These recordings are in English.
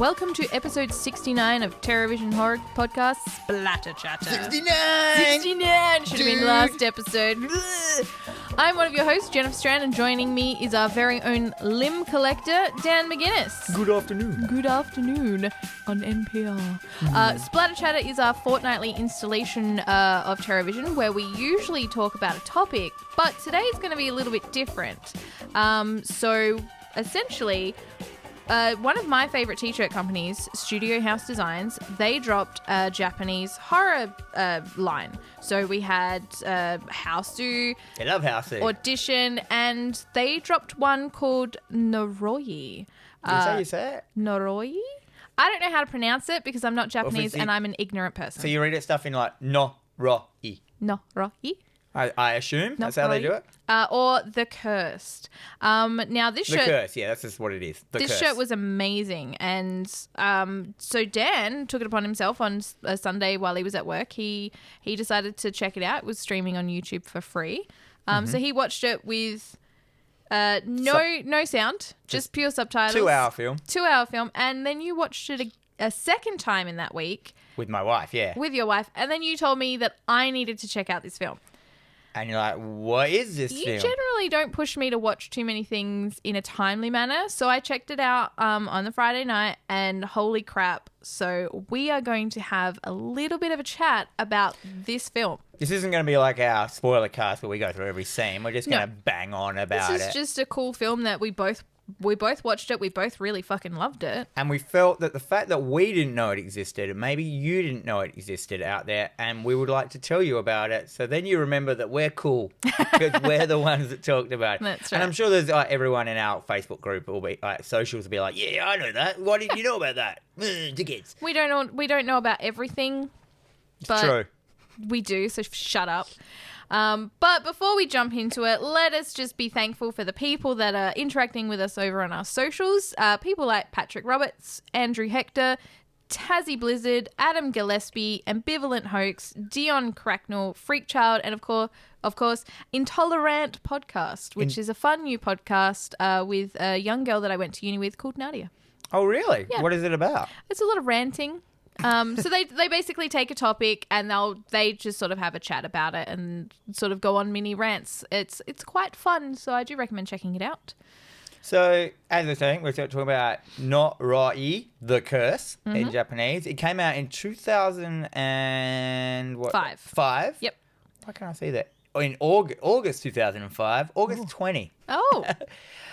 Welcome to episode 69 of TerrorVision horror podcast, Splatter Chatter. 69! 69! Should have been Dude. last episode. I'm one of your hosts, Jennifer Strand, and joining me is our very own limb collector, Dan McGuinness. Good afternoon. Good afternoon on NPR. Splatter Chatter is our fortnightly installation of TerrorVision, where we usually talk about a topic, but today is going to be a little bit different. So essentially, one of my favorite t-shirt companies, Studio House Designs, they dropped a Japanese horror line. So we had Houseu, I love Houseu. Audition, and they dropped one called Noroi. Is that how you say it? Noroi? I don't know how to pronounce it because I'm not Japanese and I'm an ignorant person. So you read it stuff in like Noroi. Noroi? I assume that's how they do it. Or The Cursed. Now this The shirt... Curse, yeah, that's just what it is. This shirt was amazing, and so Dan took it upon himself on a Sunday while he was at work. He decided to check it out. It was streaming on YouTube for free. So he watched it with no sound, just pure subtitles. 2-hour film. 2-hour film, and then you watched it a second time in that week. With my wife, yeah. With your wife, and then you told me that I needed to check out this film. And you're like, what is this You film? generally don't push me to watch too many things in a timely manner, so I checked it out on the Friday night, and holy crap. So we are going to have a little bit of a chat about this film. This isn't going to be like our spoiler cast where we go through every scene. We're just going to bang on about it. This is just a cool film that we both watched it. We both really fucking loved it. And we felt that the fact that we didn't know it existed, and maybe you didn't know it existed out there, and we would like to tell you about it. So then you remember that we're cool because we're the ones that talked about it. That's right. And I'm sure there's everyone in our Facebook group will be socials will be like, yeah, I know that. Why didn't you know about that? Tickets. We don't know about everything, but True. we do. So shut up. But before we jump into it, let us just be thankful for the people that are interacting with us over on our socials. People like Patrick Roberts, Andrew Hector, Tassie Blizzard, Adam Gillespie, Ambivalent Hoax, Dion Cracknell, Freakchild, and of course, Intolerant Podcast, which is a fun new podcast with a young girl that I went to uni with called Nadia. Oh, really? Yeah. What is it about? It's a lot of ranting. So they basically take a topic and they just sort of have a chat about it and sort of go on mini rants. It's quite fun, so I do recommend checking it out. So, as I was saying, we're talking about Noroi, The Curse in Japanese. It came out in 2005. 5. Yep. Why can't I see that? In August 2005, August 20. Oh,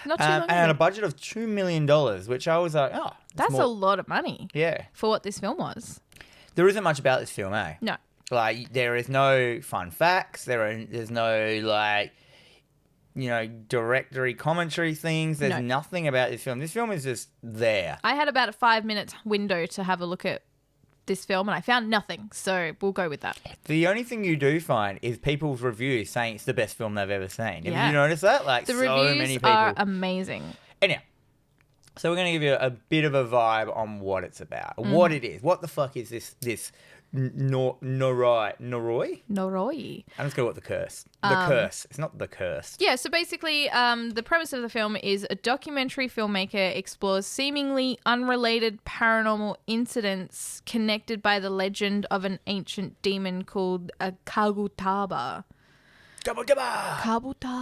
not too long And had a ago. budget of $2 million, which I was like, oh. That's a lot of money Yeah. for what this film was. There isn't much about this film, eh? No. Like, there is no fun facts. There's no, like, directory commentary things. There's nothing about this film. This film is just there. I had about a 5-minute window to have a look at this film and I found nothing, so we'll go with that. The only thing you do find is people's reviews saying it's the best film they've ever seen. Yeah. Have you noticed that? Like, The so reviews many people. are amazing. Anyhow, so we're going to give you a bit of a vibe on what it's about, what it is. What the fuck is this Noroi? Noroi. I'm just going to go with The Curse. The Curse. It's not The Curse. Yeah, so basically, the premise of the film is a documentary filmmaker explores seemingly unrelated paranormal incidents connected by the legend of an ancient demon called a Kabutaba. Kabutaba.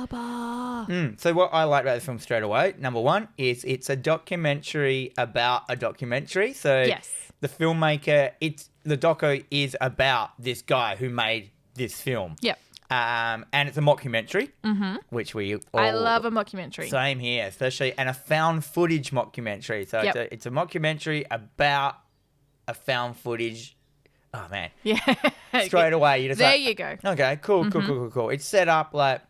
So what I like about the film straight away, number one, is it's a documentary about a documentary. So Yes. the filmmaker, the doco is about this guy who made this film. Yep. And it's a mockumentary, which we all... I love a mockumentary. Same here, especially, and a found footage mockumentary. So Yep. it's a mockumentary about a found footage. Oh, man. Yeah. Straight away. You just There like, you go. Okay, cool. It's set up like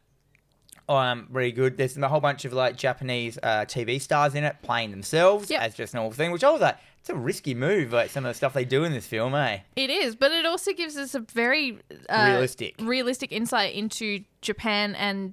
really good. There's a whole bunch of like Japanese TV stars in it playing themselves as just a normal thing, which I was like, it's a risky move, like some of the stuff they do in this film, eh? It is, but it also gives us a very realistic insight into Japan and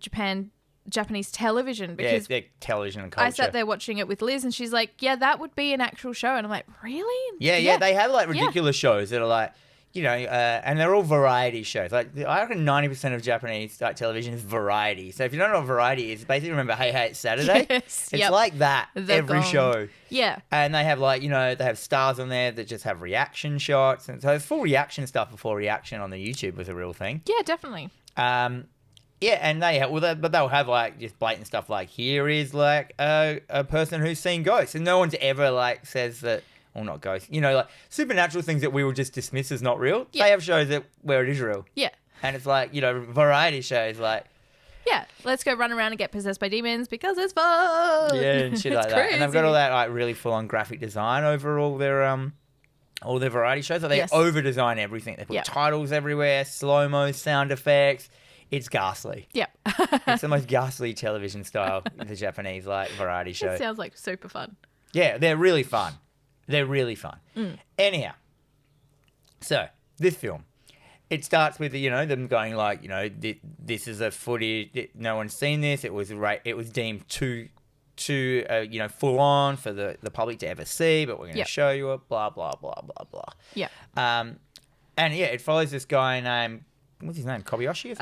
Japanese television, because their television and culture. I sat there watching it with Liz and she's like, yeah, that would be an actual show. And I'm like, really? Yeah, they have like ridiculous shows that are like, you know, and they're all variety shows. Like I reckon 90% of Japanese television is variety. So if you don't know what variety is, basically remember Hey Hey It's Saturday. Yes, It's like that every gone. show. Yeah. And they have like, you know, they have stars on there that just have reaction shots, and so it's full reaction stuff before reaction on the YouTube was a real thing. Yeah, definitely. Yeah, and but they'll have like just blatant stuff like here is like a person who's seen ghosts, and no one's ever like says that. Or not ghosts, you know, like supernatural things that we will just dismiss as not real. Yeah. They have shows where it is real. Yeah. And it's like, you know, variety shows like... Yeah, let's go run around and get possessed by demons because it's fun. Yeah, and shit like that. And they've got all that like really full-on graphic design over all their variety shows. So they over-design everything. They put titles everywhere, slow-mo, sound effects. It's ghastly. Yeah. It's the most ghastly television style, the Japanese like variety show. It sounds like super fun. Yeah, they're really fun. They're really fun. Anyhow, so this film, it starts with, you know, them going like, you know, this is a footage. No one's seen this. It was deemed too you know, full on for the public to ever see, but we're going to show you it. Blah blah blah blah blah. Yeah. And yeah, it follows this guy named, what's his name? Kobayashi.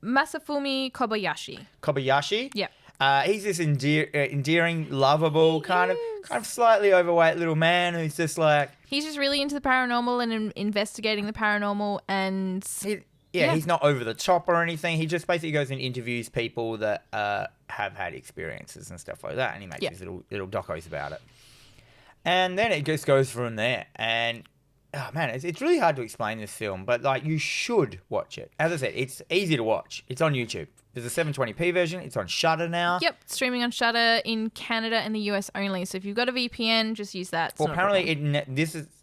Masafumi Kobayashi. Kobayashi. Yeah. He's this endearing, lovable, kind of slightly overweight little man who's just like... He's just really into the paranormal and investigating the paranormal, and... He's not over the top or anything. He just basically goes and interviews people that have had experiences and stuff like that, and he makes these little docos about it. And then it just goes from there. And, oh man, it's really hard to explain this film, but like you should watch it. As I said, it's easy to watch. It's on YouTube. There's a 720p version. It's on Shudder now. Yep, streaming on Shudder in Canada and the US only. So if you've got a VPN, just use that. Well, apparently,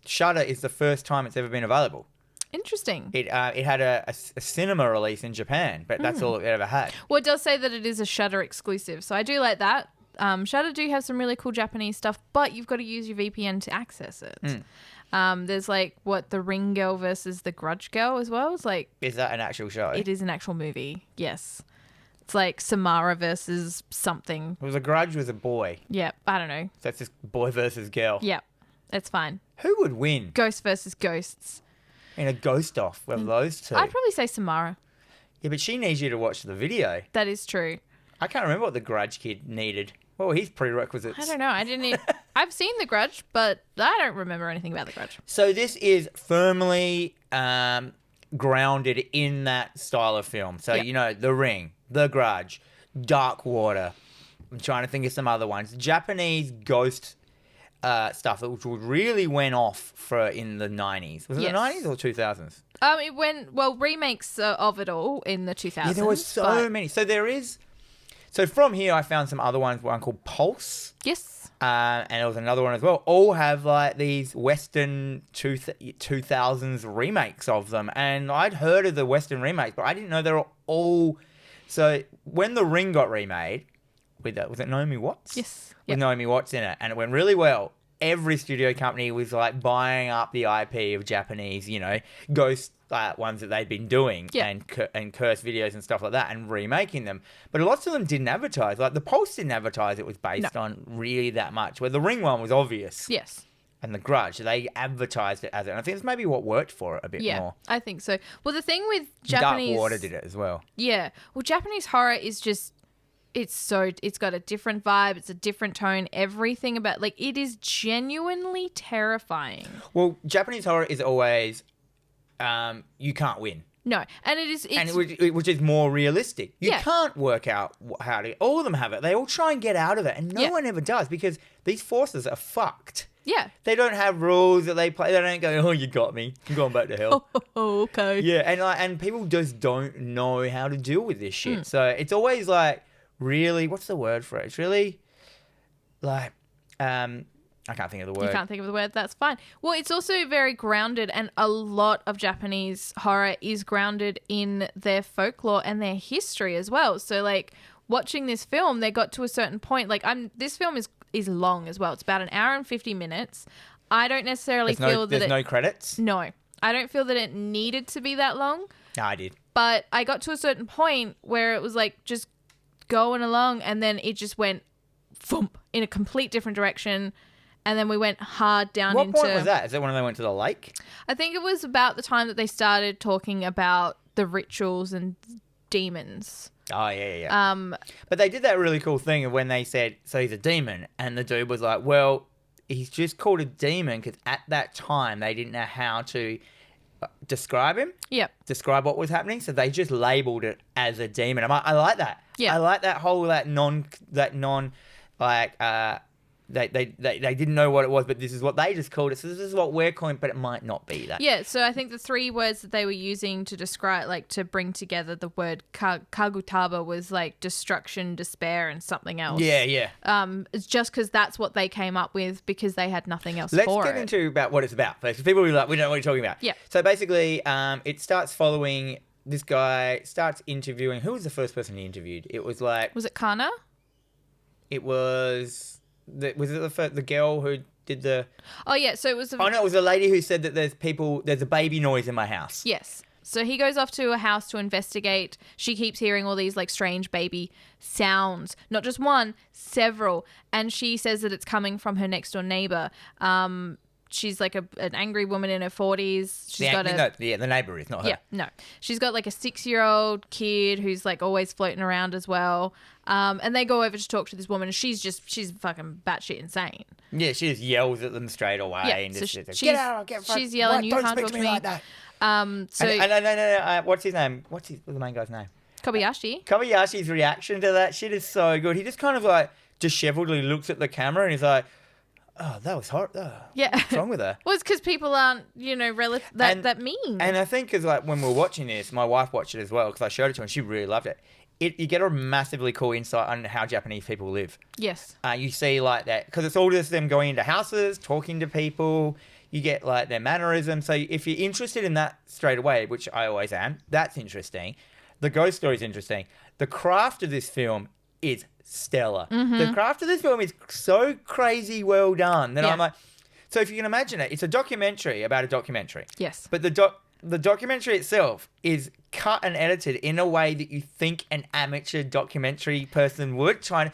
Shudder is the first time it's ever been available. Interesting. It had a cinema release in Japan, but that's all it ever had. Well, it does say that it is a Shudder exclusive, so I do like that. Shudder do have some really cool Japanese stuff, but you've got to use your VPN to access it. There's like the Ring Girl versus the Grudge Girl as well. It's like, is that an actual show? It is an actual movie. Yes. It's like Samara versus something. It was a Grudge was a boy. Yeah, I don't know. So it's just boy versus girl. Yeah, it's fine. Who would win? Ghost versus ghosts. In a ghost off with those two. I'd probably say Samara. Yeah, but she needs you to watch the video. That is true. I can't remember what the Grudge kid needed. What were his prerequisites? I don't know. I've seen The Grudge, but I don't remember anything about The Grudge. So this is firmly grounded in that style of film. So, you know, The Ring, The Grudge, Dark Water. I'm trying to think of some other ones. Japanese ghost stuff which really went off in the 90s. Was it the 90s or 2000s? It went, remakes of it all in the 2000s. Yeah, there were so many. So from here, I found some other ones. One called Pulse. Yes. And there was another one as well. All have like these Western 2000s remakes of them. And I'd heard of the Western remakes, but I didn't know they were all... So when The Ring got remade, was it Naomi Watts? Yes. With Naomi Watts in it. And it went really well. Every studio company was like buying up the IP of Japanese, you know, ghost ones that they'd been doing and curse videos and stuff like that and remaking them. But lots of them didn't advertise. Like the Pulse didn't advertise it was based on really that much, where the Ring one was obvious. Yes. And the Grudge, they advertised it as it. And I think it's maybe what worked for it a bit more. Yeah, I think so. Well, the thing with Japanese... Dark Water did it as well. Yeah. Well, Japanese horror is just... It's got a different vibe. It's a different tone. Everything about... Like, it is genuinely terrifying. Well, Japanese horror is always... you can't win. No. And it is... which is more realistic. You can't work out how to... All of them have it. They all try and get out of it. And no one ever does because these forces are fucked. Yeah. They don't have rules that they play. They don't go, oh, you got me. I'm going back to hell. Oh, okay. Yeah. And people just don't know how to deal with this shit. So it's always like... Really, what's the word for it? It's really like, I can't think of the word. You can't think of the word. That's fine. Well, it's also very grounded, and a lot of Japanese horror is grounded in their folklore and their history as well. So, like, watching this film, they got to a certain point. Like, this film is long as well. It's about an hour and 50 minutes. I don't necessarily feel that there's no credits? No. I don't feel that it needed to be that long. No, I did. But I got to a certain point where it was like just going along, and then it just went thump in a complete different direction, And then we went hard down What into... point was that? Is that when they went to the lake? I think it was about the time that they started talking about the rituals and demons. Oh, yeah. But they did that really cool thing of when they said, so he's a demon. And the dude was like, well, he's just called a demon because at that time they didn't know how to describe him. Yep. Describe what was happening. So they just labeled it as a demon. I like that. Yeah. I like that whole, they didn't know what it was, but this is what they just called it. So this is what we're calling it, but it might not be that. Yeah, so I think the 3 words that they were using to describe, like to bring together the word Kabutaba was like destruction, despair, and something else. Yeah. It's just because that's what they came up with because they had nothing else Let's for get it. into about what it's about. Because people will be like, we don't know what you're talking about. Yeah. So basically, it starts following this guy, starts interviewing. Who was the first person he interviewed? It was like... Was it Kana? It was... Was it the girl who did the... Oh, yeah, so it was... Oh, no, it was a lady who said that there's a baby noise in my house. Yes. So he goes off to a house to investigate. She keeps hearing all these like strange baby sounds. Not just one, several. And she says that it's coming from her next door neighbor. She's like an angry woman in her 40s. The neighbor is, not her. Yeah, no. She's got like a 6-year-old kid who's like always floating around as well. And they go over to talk to this woman and she's fucking batshit insane. Yeah, she just yells at them straight away. Yeah, and so just get out, she's yelling, you don't can't speak talk to me like that. So What's his name? What's the main guy's name? Kobayashi. Kobayashi's reaction to that shit is so good. He just kind of like disheveledly looks at the camera and he's like, oh, that was hard. Oh, yeah. What's wrong with her? Well, it's because people aren't, that mean. And I think because like when we were watching this, my wife watched it as well because I showed it to her and she really loved it. You get a massively cool insight on how Japanese people live. Yes. You see like that because it's all just them going into houses, talking to people. You get like their mannerisms. So if you're interested in that straight away, which I always am, that's interesting. The ghost story is interesting. The craft of this film is stellar. Mm-hmm. The craft of this film is so crazy well done that I'm like, so if you can imagine it, it's a documentary about a documentary. Yes. But the documentary itself is cut and edited in a way that you think an amateur documentary person would, trying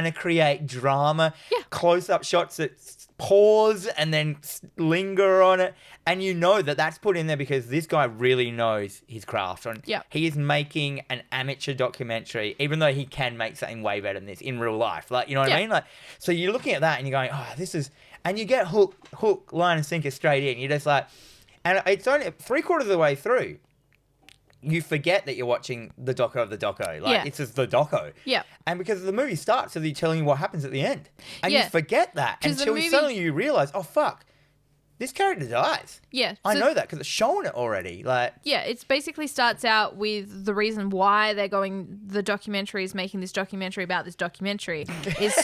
to create drama, close-up shots that pause and then linger on it. And you know that that's put in there because this guy really knows his craft. He is making an amateur documentary, even though he can make something way better than this in real life. Like, you know what I mean? Like, so you're looking at that and you're going, oh, this is... And you get hook, line and sinker straight in. You're just like... And it's only 3/4 of the way through, you forget that you're watching the doco of the doco. Like, it's just the doco. Yeah. And because the movie starts, so they're telling you what happens at the end. And you forget that until suddenly you realise, oh, fuck, this character dies. Yeah. I know that because it's shown it already. Like, yeah, it basically starts out with the reason why the documentary is making this documentary about this documentary is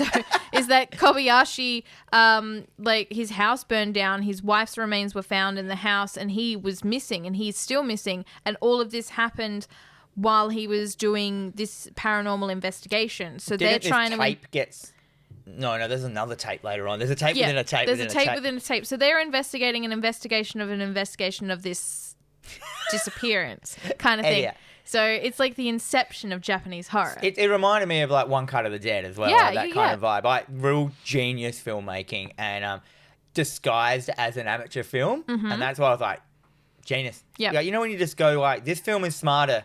that Kobayashi, like his house burned down, his wife's remains were found in the house and he was missing and he's still missing. And all of this happened while he was doing this paranormal investigation. So they're trying to... No, there's another tape later on. There's a tape within a tape there's within a tape within a tape. So they're investigating an investigation of this disappearance kind of thing. Yeah. So it's like the inception of Japanese horror. It reminded me of like One Cut of the Dead as well. Yeah, like that kind of vibe. Like real genius filmmaking and disguised as an amateur film. Mm-hmm. And that's why I was like, genius. Yeah. Like, you know when you just go like, this film is smarter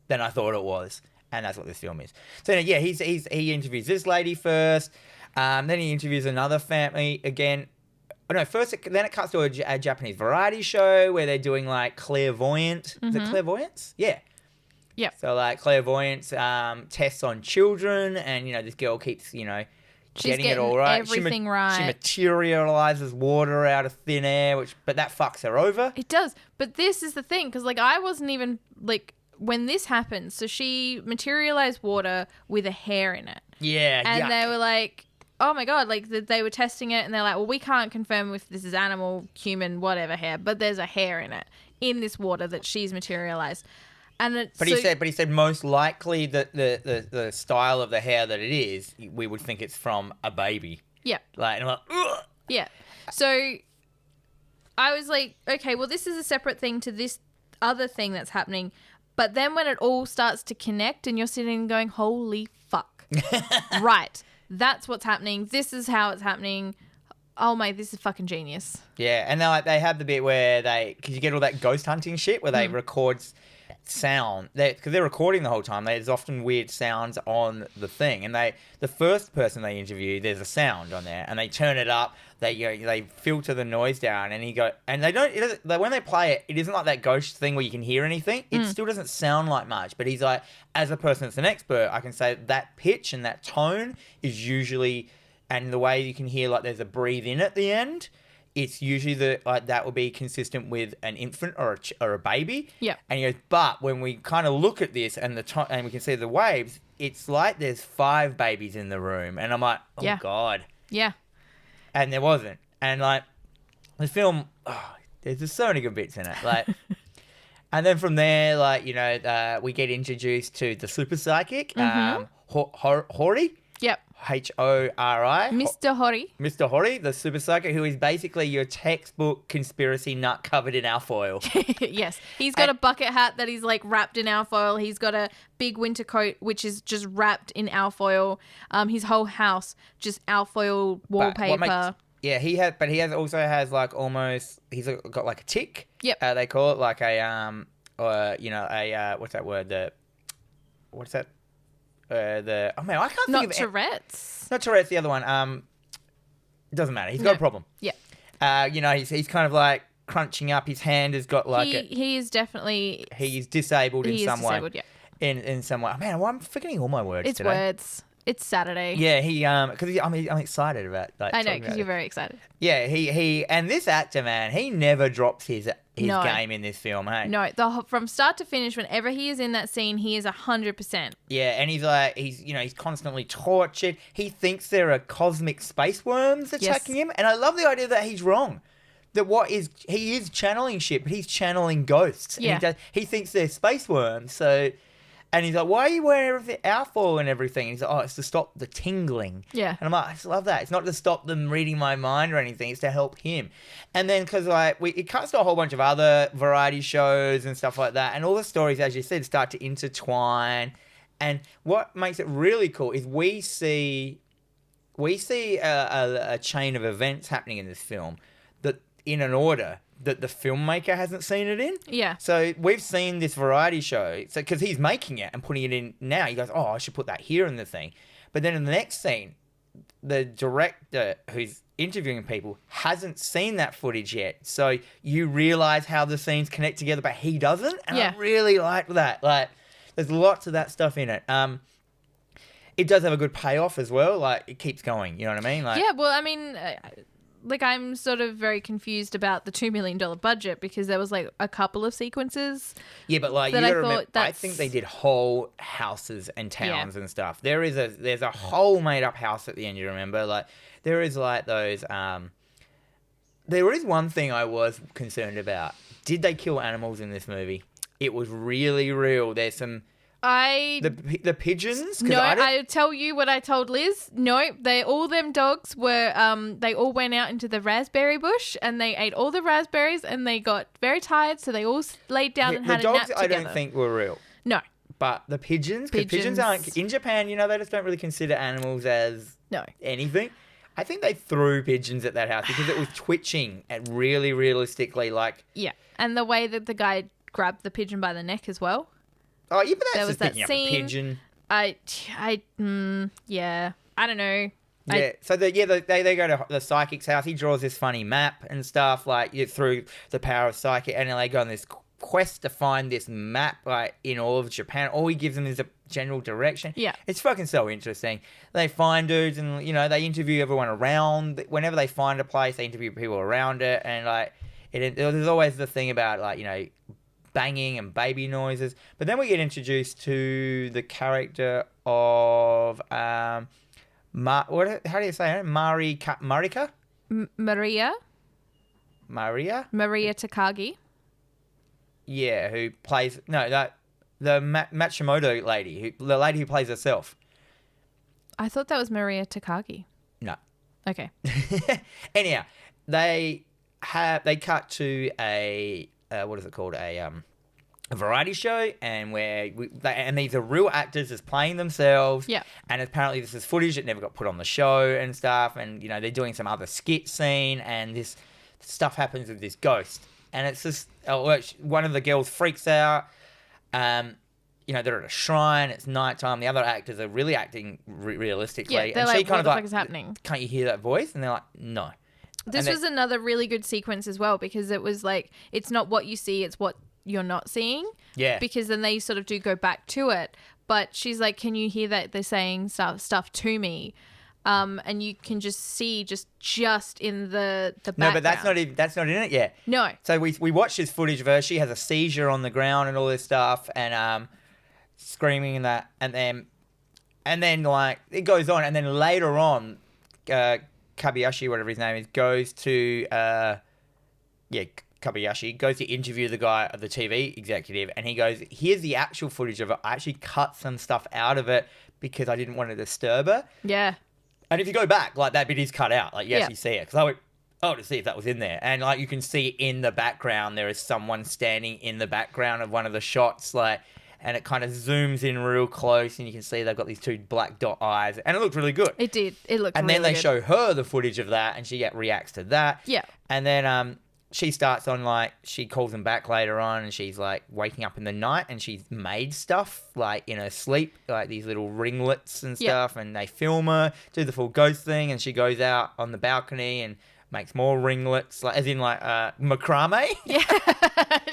than I thought it was. And that's what this film is. So yeah, he interviews this lady first. Then he interviews another family again. Oh, no, then it cuts to a Japanese variety show where they're doing like clairvoyant. Mm-hmm. Is it clairvoyance? Yeah. Yeah. So like clairvoyance tests on children, and this girl keeps she's getting it all right. Everything right. She materializes water out of thin air, but that fucks her over. It does, but this is the thing because like I wasn't even like when this happened. So she materialized water with a hair in it. Yeah. And they were like, oh my God, like they were testing it and they're like, well, we can't confirm if this is animal, human, whatever hair, but there's a hair in it, in this water that she's materialized. And he said most likely that the style of the hair that it is, we would think it's from a baby. Yeah. Like, and I'm like, ugh. Yeah. So I was like, okay, well, this is a separate thing to this other thing that's happening. But then when it all starts to connect and you're sitting going, holy fuck. Right. That's what's happening. This is how it's happening. Oh my, this is fucking genius. Yeah, and they have the bit where because you get all that ghost hunting shit where they record sound, because they're recording the whole time. There's often weird sounds on the thing, and the first person they interview, there's a sound on there, and they turn it up. They filter the noise down, and they don't. When they play it, it isn't like that ghost thing where you can hear anything. It still doesn't sound like much. But he's like, as a person that's an expert, I can say that pitch and that tone is usually, and the way you can hear like there's a breathe in at the end. It's usually that would be consistent with an infant or a baby. Yeah. And he goes, but when we kind of look at this and and we can see the waves, it's like there's 5 babies in the room. And I'm like, oh God. Yeah. And there wasn't. And like the film, there's just so many good bits in it. Like, and then from there, like, we get introduced to the super psychic, Hori. Yep. Hori. Mr. Hori. Mr. Hori, the super psychic, who is basically your textbook conspiracy nut covered in alfoil. Yes. He's got a bucket hat that he's like wrapped in alfoil. He's got a big winter coat which is just wrapped in alfoil. His whole house just alfoil wallpaper. He also has like almost, he's got like a tick. Yep. They call it like a what's that word? What's that? I can't think Not of it. Tourette's. Not Tourette's, the other one. It doesn't matter. He's got a problem. Yeah. He's kind of like crunching up. His hand has got like he is definitely... He's disabled in some way. Yeah. In some way. Man, I'm forgetting all my words It's today. words. It's Saturday. Yeah, because I'm excited about. Like, I know, because you're very excited. Yeah, he and this actor, man, he never drops his game in this film. Hey, no, from start to finish, whenever he is in that scene, he is 100%. Yeah, and he's constantly tortured. He thinks there are cosmic space worms attacking him, and I love the idea that he's wrong. That he is channeling shit, but he's channeling ghosts. Yeah, and he thinks they're space worms. So. And he's like, why are you wearing everything alfoil and everything? And he's like, oh, it's to stop the tingling. Yeah. And I'm like, I just love that. It's not to stop them reading my mind or anything. It's to help him. And then because it cuts to a whole bunch of other variety shows and stuff like that. And all the stories, as you said, start to intertwine. And what makes it really cool is we see a chain of events happening in this film that in an order that the filmmaker hasn't seen it in. Yeah. So we've seen this variety show. So because he's making it and putting it in now, he goes, oh, I should put that here in the thing. But then in the next scene, the director who's interviewing people hasn't seen that footage yet. So you realise how the scenes connect together, but he doesn't. And I really like that. Like, there's lots of that stuff in it. It does have a good payoff as well. Like, it keeps going. You know what I mean? Like, yeah, well, I mean... I'm sort of very confused about the $2 million budget because there was like a couple of sequences. Yeah, but like you gotta remember, I think they did whole houses and towns and stuff. There's a whole made up house at the end. You remember, like there is like those. There is one thing I was concerned about. Did they kill animals in this movie? It was really real. There's some. The pigeons? No, I tell you what I told Liz. No, all them dogs were, they all went out into the raspberry bush and they ate all the raspberries and they got very tired, so they all laid down and had a nap together. The dogs I don't think were real. No. But the pigeons aren't, in Japan, they just don't really consider animals as anything. I think they threw pigeons at that house because it was twitching and really realistically like... Yeah, and the way that the guy grabbed the pigeon by the neck as well. Oh, yeah, but that's just picking up a pigeon. I don't know. Yeah, so they go to the psychic's house. He draws this funny map and stuff, like through the power of psychic, and then they go on this quest to find this map, like in all of Japan. All he gives them is a general direction. Yeah, it's fucking so interesting. They find dudes, and they interview everyone around. Whenever they find a place, they interview people around it, and like there's always the thing about like banging and baby noises. But then we get introduced to the character of how do you say her? Marika? Maria Takagi. Yeah, who plays the Matsumoto lady, the lady who plays herself. I thought that was Maria Takagi. No. Okay. Anyhow, they cut to a what is it called? a variety show, and and these are real actors just playing themselves. Yeah. And apparently this is footage that never got put on the show and stuff. And, you know, they're doing some other skit scene, and this stuff happens with this ghost. And it's just, one of the girls freaks out. You know, they're at a shrine. It's nighttime. The other actors are really acting realistically. Yeah, they're and like, what the fuck is happening? Can't you hear that voice? And they're like, no. This was another really good sequence as well, because it was like, it's not what you see, it's what you're not seeing. Yeah. Because then they sort of do go back to it. But she's like, can you hear that they're saying stuff to me? And you can just see just in the background. No, but that's not in it yet. No. So we watched this footage of her. She has a seizure on the ground and all this stuff, and screaming and that, and then like it goes on, and then later on, Kabayashi, whatever his name is, goes to Kabayashi goes to interview the guy, the TV executive, and he goes, here's the actual footage of it. I actually cut some stuff out of it because I didn't want to disturb her. Yeah. And if you go back, like, that bit is cut out. Like, you actually see it. Because I went, to see if that was in there. And, like, you can see in the background, there is someone standing in the background of one of the shots, like, and it kind of zooms in real close, and you can see they've got these two black dot eyes. And it looked really good. It did. It looked and really then they good. show her the footage of that, and she reacts to that. Yeah. And then she starts on, like, she calls them back later on, and she's, like, waking up in the night, and she's made stuff, like, in her sleep, like these little ringlets and stuff, and they film her, do the full ghost thing, and she goes out on the balcony and makes more ringlets, like, as in, like, macrame. Yeah.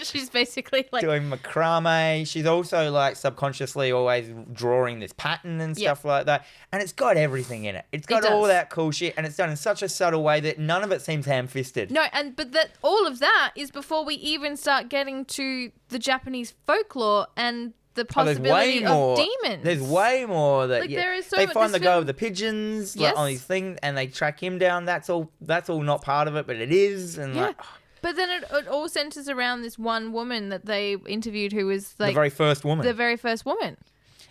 She's basically, like... doing macrame. She's also, like, subconsciously always drawing this pattern and stuff like that. And it's got everything in it. It's got all that cool shit, and it's done in such a subtle way that none of it seems ham-fisted. No, but that all of that is before we even start getting to the Japanese folklore and the possibility of demons. There's way more that there is so they much, find the guy with the pigeons like, on these things, and they track him down. That's all not part of it, but it is. And like, but then it all centers around this one woman that they interviewed, who was like the very first woman.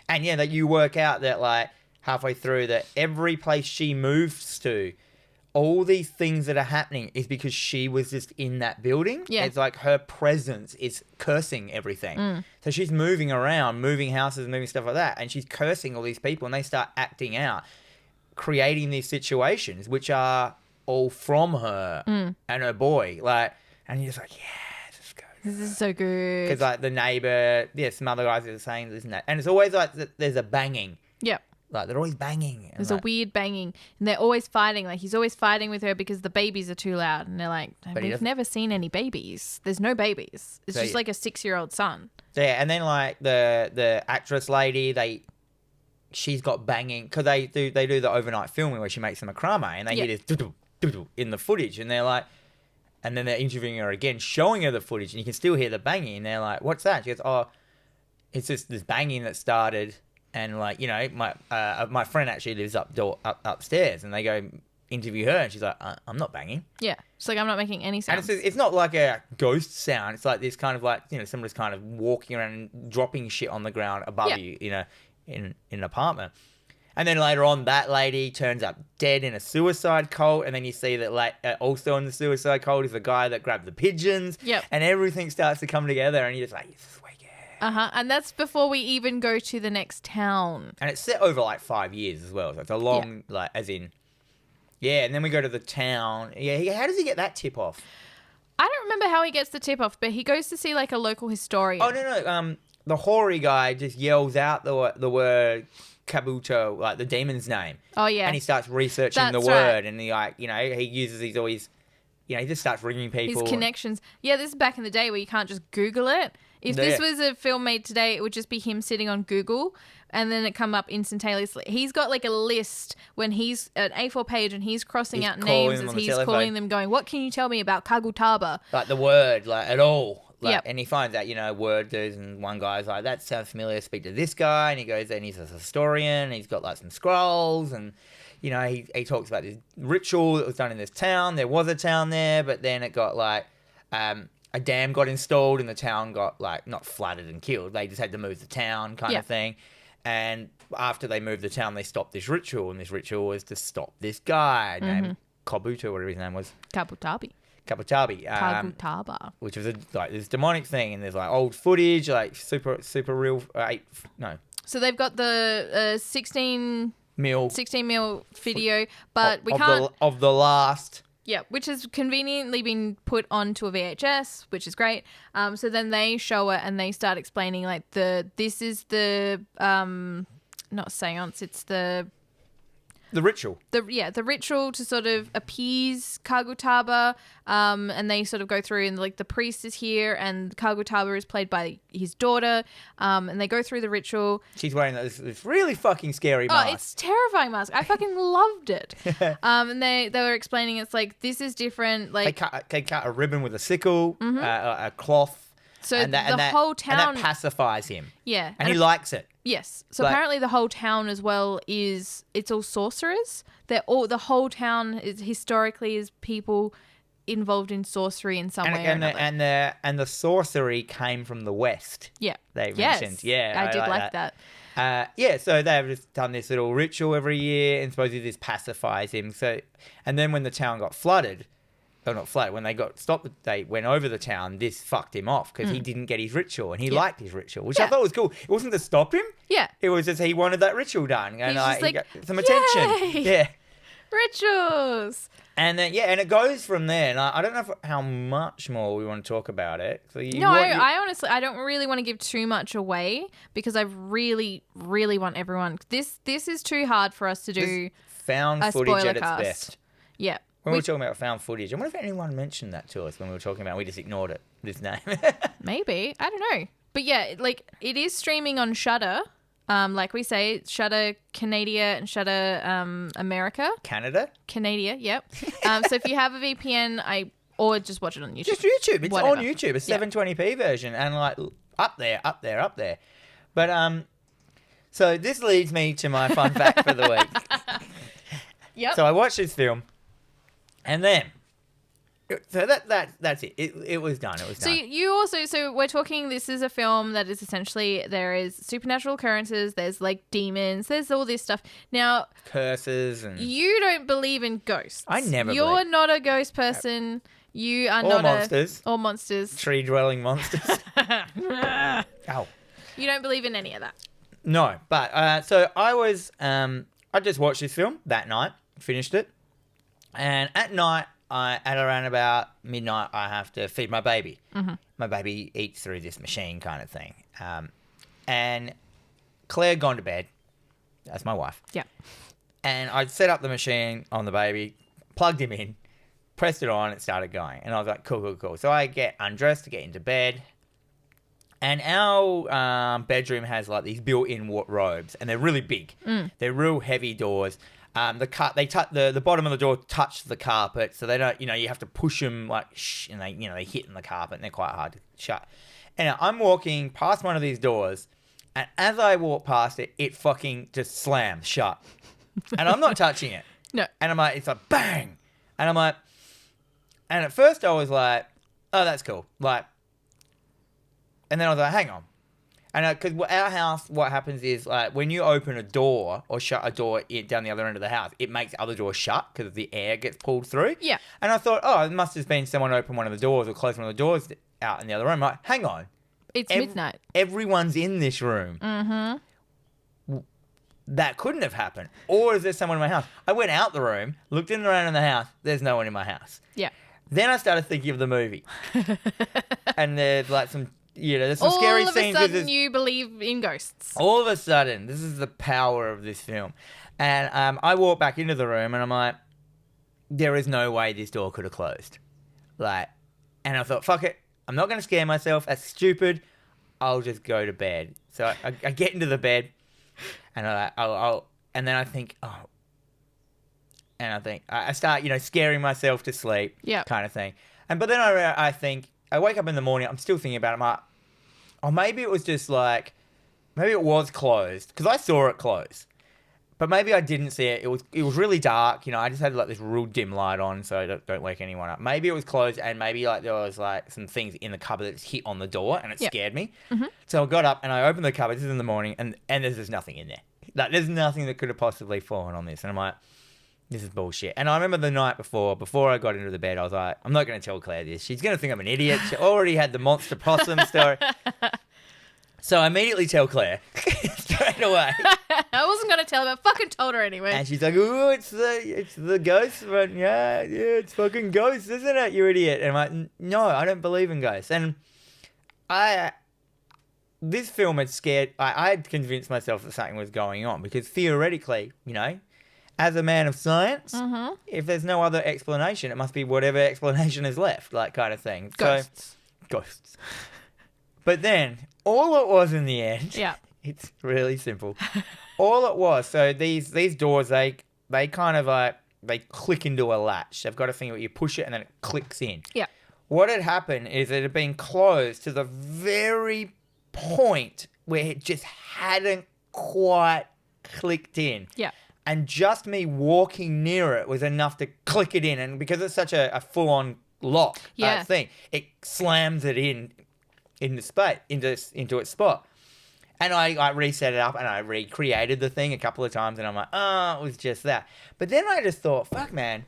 And that you work out that like halfway through that every place she moves to, all these things that are happening is because she was just in that building. Yeah. It's like her presence is cursing everything. So she's moving around, moving houses, moving stuff like that, and she's cursing all these people, and they start acting out, creating these situations, which are all from her and her boy. Like, and you're just like, this is so good. Because like the neighbor, some other guys are saying this and that. And it's always like there's a banging. Yep. Like, they're always banging. There's a weird banging. And they're always fighting. Like, he's always fighting with her because the babies are too loud. And they're like, we've never seen any babies. There's no babies. It's just like a 6-year-old son. Yeah, and then, like, the actress lady, she's got banging. Because they do the overnight filming where she makes some macrame. And they hear this doo-doo in the footage. And they're like... And then they're interviewing her again, showing her the footage. And you can still hear the banging. And they're like, what's that? She goes, it's just this banging that started... And like, my friend actually lives upstairs, and they go interview her, and she's like, I'm not banging. Yeah, she's like, I'm not making any sound. And it's not like a ghost sound. It's like this kind of like somebody's kind of walking around and dropping shit on the ground above you, in an apartment. And then later on, that lady turns up dead in a suicide cult, and then you see that also in the suicide cult is the guy that grabbed the pigeons. Yep. And everything starts to come together, and you're just like, And that's before we even go to the next town. And it's set over like 5 years as well. So it's a long, and then we go to the town. Yeah, how does he get that tip off? I don't remember how he gets the tip off, but he goes to see like a local historian. Oh, no. The hoary guy just yells out the word Kabuto, like the demon's name. Oh, yeah. And he starts researching the word. And he uses these always, he just starts ringing people. His connections. Yeah, this is back in the day where you can't just Google it. If this was a film made today, it would just be him sitting on Google and then it come up instantaneously. He's got like a list when he's an A4 page and he's crossing out names as he's calling them, going, what can you tell me about Kabutaba? Like the word, like at all. And he finds out, word dudes, and one guy's like, that sounds familiar, speak to this guy. And he goes there and he's a historian. He's got like some scrolls and, he talks about this ritual that was done in this town. There was a town there, but then it got like... a dam got installed and the town got, like, not flooded and killed. They just had to move the town kind of thing. And after they moved the town, they stopped this ritual. And this ritual was to stop this guy named Kabuto, whatever his name was. Kabutabi. Kabutaba. which was like this demonic thing, and there's like old footage, like super real. So they've got the 16 mil video, but we can't of the last. Yeah, which has conveniently been put onto a VHS, which is great. So then they show it and they start explaining like this is the not seance, it's the ritual. The ritual to sort of appease Kabutaba, and they sort of go through and like the priest is here and Kabutaba is played by his daughter, and they go through the ritual. She's wearing this really fucking scary mask. Oh, it's terrifying mask. I fucking loved it. And they were explaining it's like this is different. Like they cut a ribbon with a sickle, a cloth. So and the whole town... And that pacifies him. Yeah. And he likes it. Yes. So apparently the whole town as well it's all sorcerers. The whole town is historically is people involved in sorcery in some way or another. And the sorcery came from the West. Yeah. They mentioned. Yeah. I did like that. So they've just done this little ritual every year, and supposedly this pacifies him. So, and then when the town got flooded... Oh, not flooded. When they got stopped, they went over the town. This fucked him off because he didn't get his ritual, and he liked his ritual, which I thought was cool. It wasn't to stop him. Yeah. It was just he wanted that ritual done, and he got some Yay! attention. Yeah. Rituals. And then and it goes from there. And I don't know how much more we want to talk about it. So I honestly I don't really want to give too much away because I really, really want everyone. This is too hard for us to do. Found footage at its cast. best. Yeah. When we were talking about found footage, I wonder if anyone mentioned that to us when we were talking about it. We just ignored it, this name. Maybe. I don't know. But yeah, like it is streaming on Shudder. Like we say, Shudder Canada and Shudder America. Canada, yep. So if you have a VPN, or just watch it on YouTube. Just YouTube. It's Whatever. on YouTube. A 720p version, and like up there. But so this leads me to my fun fact for the week. Yep. So I watched this film. And then, so that's it. It was done. So you also, so we're talking, this is a film that is essentially, there is supernatural occurrences, there's like demons, there's all this stuff. Now, curses and... You don't believe in ghosts. I never You're believe. not a ghost person. You are or not monsters. Or monsters. Tree-dwelling monsters. Ow. You don't believe in any of that. No, but, so I was, I just watched this film that night, finished it. And at night, at around about midnight, I have to feed my baby. Mm-hmm. My baby eats through this machine kind of thing. And Claire gone to bed. That's my wife. Yeah. And I set up the machine on the baby, plugged him in, pressed it on, it started going. And I was like, cool. So I get undressed to get into bed. And our bedroom has like these built-in robes, and they're really big. They're real heavy doors. The bottom of the door touch the carpet, so they don't, you have to push them like and they hit in the carpet, and they're quite hard to shut. And I'm walking past one of these doors, and as I walk past it, it fucking just slams shut, and I'm not touching it. No. And I'm like, it's like bang, and I'm like, and at first I was like, oh, that's cool, like, and then I was like, hang on. And because our house, what happens is like when you open a door or shut a door down the other end of the house, it makes the other door shut because the air gets pulled through. Yeah. And I thought, oh, it must have been someone opened one of the doors or closed one of the doors out in the other room. I'm like, hang on. It's midnight. Everyone's in this room. Mm-hmm. That couldn't have happened. Or is there someone in my house? I went out the room, looked in around in the house. There's no one in my house. Yeah. Then I started thinking of the movie. And there's like some... there's some scary scenes. All of a sudden, you believe in ghosts. All of a sudden, this is the power of this film. And I walk back into the room, and I'm like, there is no way this door could have closed. Like, and I thought, fuck it. I'm not going to scare myself. That's stupid. I'll just go to bed. So I get into the bed, and and then I think, I start, scaring myself to sleep, kind of thing. But then I think, I wake up in the morning, I'm still thinking about it, I'm like, maybe it was just like, maybe it was closed, because I saw it close. But maybe I didn't see it. It was really dark, I just had like this real dim light on, so I don't wake anyone up. Maybe it was closed, and maybe like there was like some things in the cupboard that hit on the door, and it scared me. Mm-hmm. So I got up, and I opened the cupboard, this is in the morning, and there's just nothing in there. Like, there's nothing that could have possibly fallen on this. And I'm like, this is bullshit. And I remember the night before I got into the bed, I was like, I'm not going to tell Claire this. She's going to think I'm an idiot. She already had the monster possum story. So I immediately tell Claire straight away. I wasn't going to tell her, but fucking told her anyway. And she's like, "Ooh, it's the ghost." But yeah, it's fucking ghosts, isn't it, you idiot? And I'm like, no, I don't believe in ghosts. And this film had scared. I had convinced myself that something was going on because theoretically, as a man of science, if there's no other explanation, it must be whatever explanation is left, like kind of thing. Ghosts. So, ghosts. But then, all it was in the end, it's really simple. All it was, so these doors, they kind of they click into a latch. They've got a thing where you push it and then it clicks in. Yeah. What had happened is it had been closed to the very point where it just hadn't quite clicked in. Yeah. And just me walking near it was enough to click it in. And because it's such a full-on lock thing, it slams it into space, into its spot. And I reset it up and I recreated the thing a couple of times and I'm like, oh, it was just that. But then I just thought, fuck, man,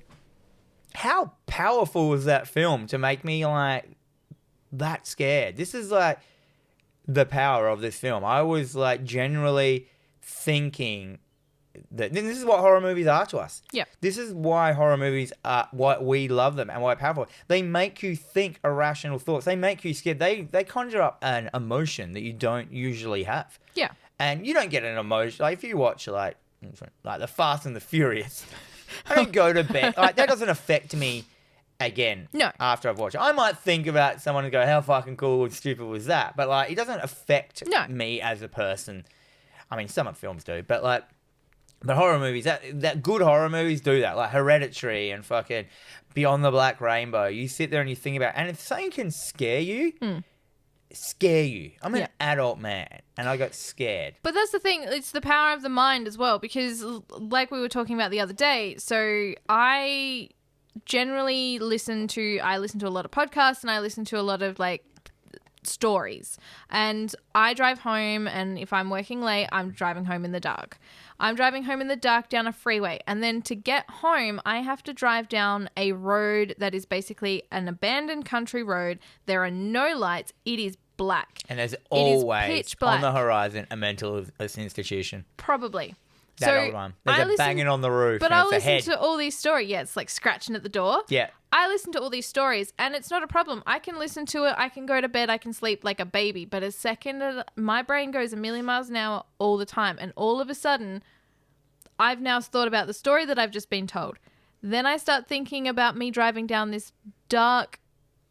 how powerful was that film to make me like that scared? This is like the power of this film. I was like generally thinking that this is what horror movies are to us. Yeah. This is why horror movies are why we love them and why powerful. They make you think irrational thoughts. They make you scared. They conjure up an emotion that you don't usually have. Yeah. And you don't get an emotion like if you watch like The Fast and the Furious. I don't go to bed. Like that doesn't affect me again. No. After I've watched it. I might think about someone and go, how fucking cool and stupid was that? But like it doesn't affect me as a person. I mean some of films do, but like but horror movies, that good horror movies do that, like Hereditary and fucking Beyond the Black Rainbow. You sit there and you think about it, and if something can scare you, I'm an adult man, and I got scared. But that's the thing, it's the power of the mind as well, because like we were talking about the other day, so I generally listen to a lot of podcasts, and I listen to a lot of like stories, and I drive home, and if I'm working late, I'm driving home in the dark. I'm driving home in the dark down a freeway, and then to get home, I have to drive down a road that is basically an abandoned country road. There are no lights. It is black. And there's always on the horizon a mental institution. Probably. That old one. There's a banging on the roof. But I listen to all these stories. Yeah, it's like scratching at the door. Yeah. I listen to all these stories, and it's not a problem. I can listen to it. I can go to bed. I can sleep like a baby. But a second, my brain goes a million miles an hour all the time. And all of a sudden, I've now thought about the story that I've just been told. Then I start thinking about me driving down this dark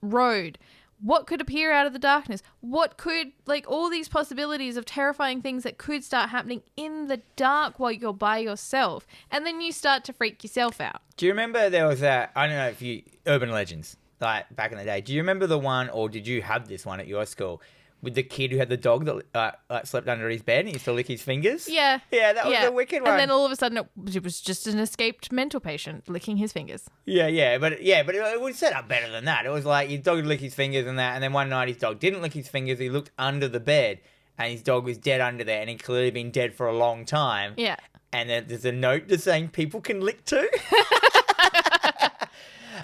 road. What could appear out of the darkness? What could, like, all these possibilities of terrifying things that could start happening in the dark while you're by yourself. And then you start to freak yourself out. Do you remember there was I don't know if you, urban legends, like back in the day. Do you remember the one, or did you have this one at your school, with the kid who had the dog that slept under his bed and he used to lick his fingers? Yeah. Yeah, that was a wicked one. And then all of a sudden it was just an escaped mental patient licking his fingers. Yeah, but it was set up better than that. It was like his dog would lick his fingers and that, and then one night his dog didn't lick his fingers. He looked under the bed and his dog was dead under there, and he'd clearly been dead for a long time. Yeah. And then there's a note just saying people can lick too.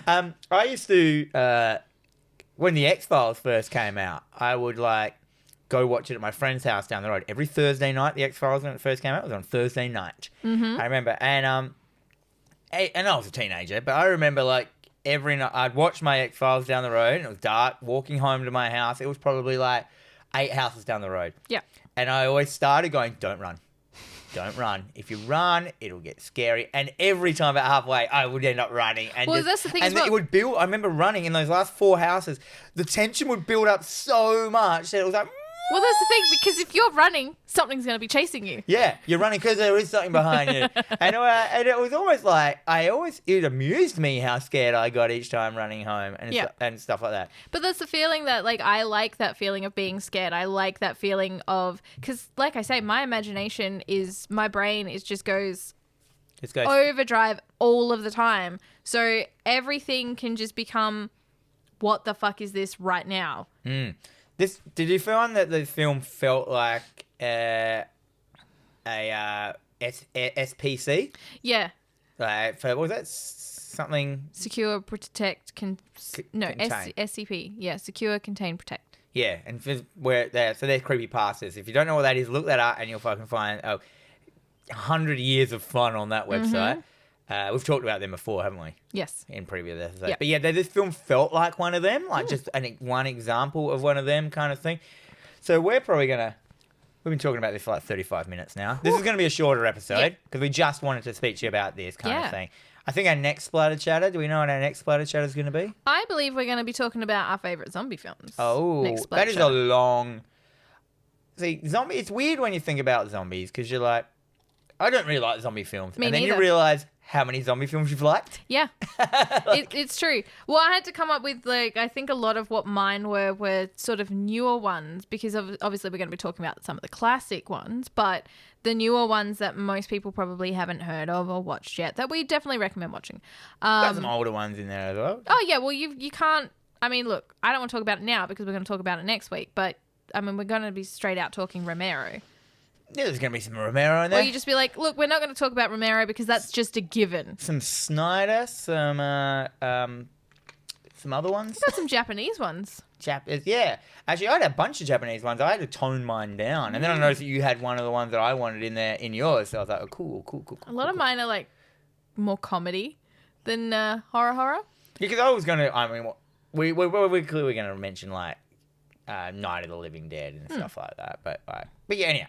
I used to... when the X-Files first came out, I would go watch it at my friend's house down the road. Every Thursday night, the X-Files, when it first came out, it was on Thursday night. Mm-hmm. I remember. And I was a teenager, but I remember every night I'd watch my X-Files down the road, and it was dark, walking home to my house. It was probably 8 houses down the road. Yeah. And I always started going, don't run. Don't run. If you run, it'll get scary. And every time about halfway, I would end up running. And that's the thing as well. It would build. I remember running in those last 4 houses. The tension would build up so much that it was like... Well, that's the thing, because if you're running, something's going to be chasing you. Yeah, you're running because there is something behind you. And it was almost it amused me how scared I got each time running home and stuff like that. But that's the feeling that, I like that feeling of being scared. I like that feeling of, because like I say, my imagination my brain just goes overdrive all of the time. So everything can just become, what the fuck is this right now? Did you find that the film felt like a SPC? Yeah. what was that? Something... Secure, protect, SCP. Yeah, secure, contain, protect. Yeah, and so they're creepypastas. If you don't know what that is, look that up and you'll fucking find 100 years of fun on that website. We've talked about them before, haven't we? Yes. In previous episodes. Yep. But yeah, this film felt like one of them, like just one example of one of them kind of thing. So we're probably going to... We've been talking about this for like 35 minutes now. This is going to be a shorter episode because we just wanted to speak to you about this kind of thing. I think our next Splatter Chatter, do we know what our next Splatter Chatter is going to be? I believe we're going to be talking about our favourite zombie films. Oh, that is a long... See, it's weird when you think about zombies because you're like, I don't really like zombie films. Me and then neither. you realise how many zombie films you've liked. Yeah, it's true. Well, I had to come up with, I think a lot of what mine were sort of newer ones because obviously we're going to be talking about some of the classic ones, but the newer ones that most people probably haven't heard of or watched yet that we definitely recommend watching. Got some older ones in there as well. Oh, yeah. Well, you can't... I mean, look, I don't want to talk about it now because we're going to talk about it next week, but, I mean, we're going to be straight out talking Romero. Yeah, there's going to be some Romero in there. Or you just be like, look, we're not going to talk about Romero because that's just a given. Some Snyder, some other ones. Got some Japanese ones. Yeah. Actually, I had a bunch of Japanese ones. I had to tone mine down. And then I noticed that you had one of the ones that I wanted in there in yours. So I was like, oh, cool. A lot of mine are like more comedy than horror. Because I was going to, I mean, we're clearly going to mention like Night of the Living Dead and stuff like that. But yeah, anyhow.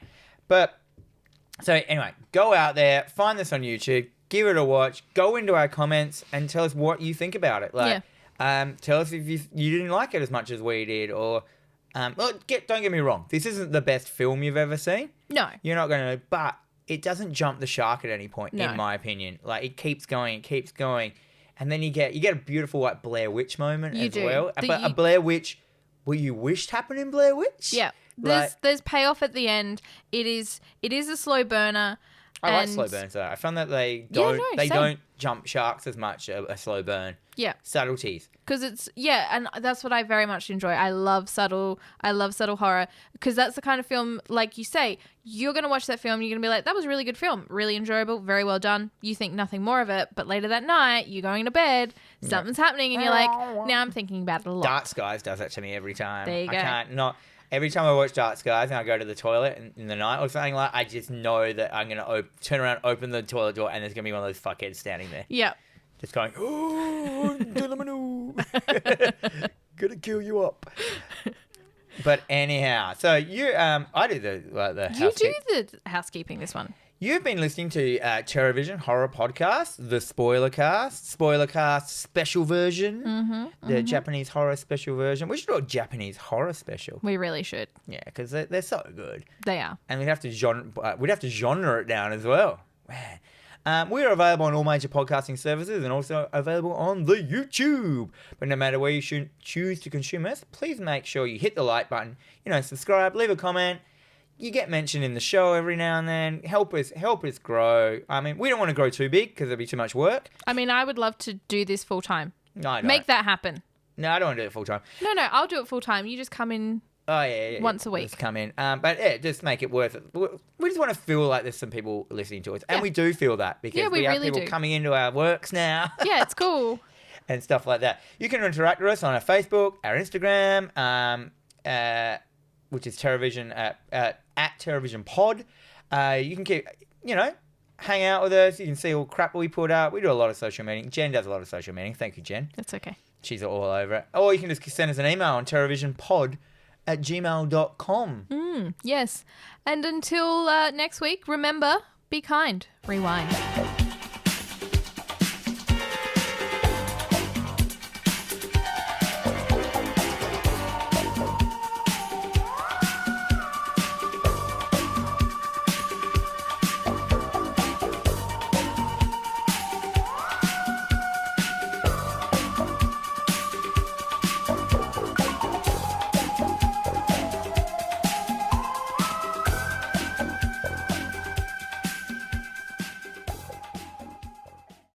So anyway, go out there, find this on YouTube, give it a watch, go into our comments and tell us what you think about it. Tell us if you didn't like it as much as we did, or don't get me wrong, this isn't the best film you've ever seen. No, you're not going to, but it doesn't jump the shark at any point, in my opinion. Like it keeps going, and then you get a beautiful like Blair Witch moment well. But a Blair Witch what you wished happened in Blair Witch. Yeah. There's payoff at the end. It is a slow burner. I like slow burns though. I found that they don't jump sharks as much a slow burn. Yeah. Subtleties. Because and that's what I very much enjoy. I love subtle horror because that's the kind of film, like you say, you're going to watch that film, you're going to be like, that was a really good film, really enjoyable, very well done. You think nothing more of it, but later that night, you're going to bed, something's happening, and you're like, now I'm thinking about it a lot. Dark Skies does that to me every time. There you go. Every time I watch Dark Skies and I go to the toilet in the night or something like, I just know that I'm going to turn around, open the toilet door, and there's going to be one of those fuckheads standing there. Yeah. Just going, oh, gonna kill you up. But anyhow, so you, I did the housekeeping. You do the housekeeping this one. You've been listening to TerrorVision Horror Podcast, the Spoilercast special version, the Japanese horror special version. We should do a Japanese horror special. We really should. Yeah, because they're so good. They are. And we'd have to genre it down as well. Man. We are available on all major podcasting services and also available on the YouTube. But no matter where you should choose to consume us, please make sure you hit the like button, subscribe, leave a comment. You get mentioned in the show every now and then. Help us grow. I mean, we don't want to grow too big because it'd be too much work. I mean, I would love to do this full time. No, I don't. Make that happen. No, I don't want to do it full time. No, I'll do it full time. You just come in. Oh yeah. Once a week. Just come in. But yeah, just make it worth it. We just want to feel like there's some people listening to us, and we do feel that because we have really people coming into our works now. Yeah, it's cool. And stuff like that. You can interact with us on our Facebook, our Instagram, which is TerrorVision at TerrorVision Pod. You can keep, hang out with us. You can see all crap we put up. We do a lot of social media. Jen does a lot of social media. Thank you, Jen. That's okay. She's all over it. Or you can just send us an email on terrorvisionpod@gmail.com. Yes. And until next week, remember, be kind. Rewind.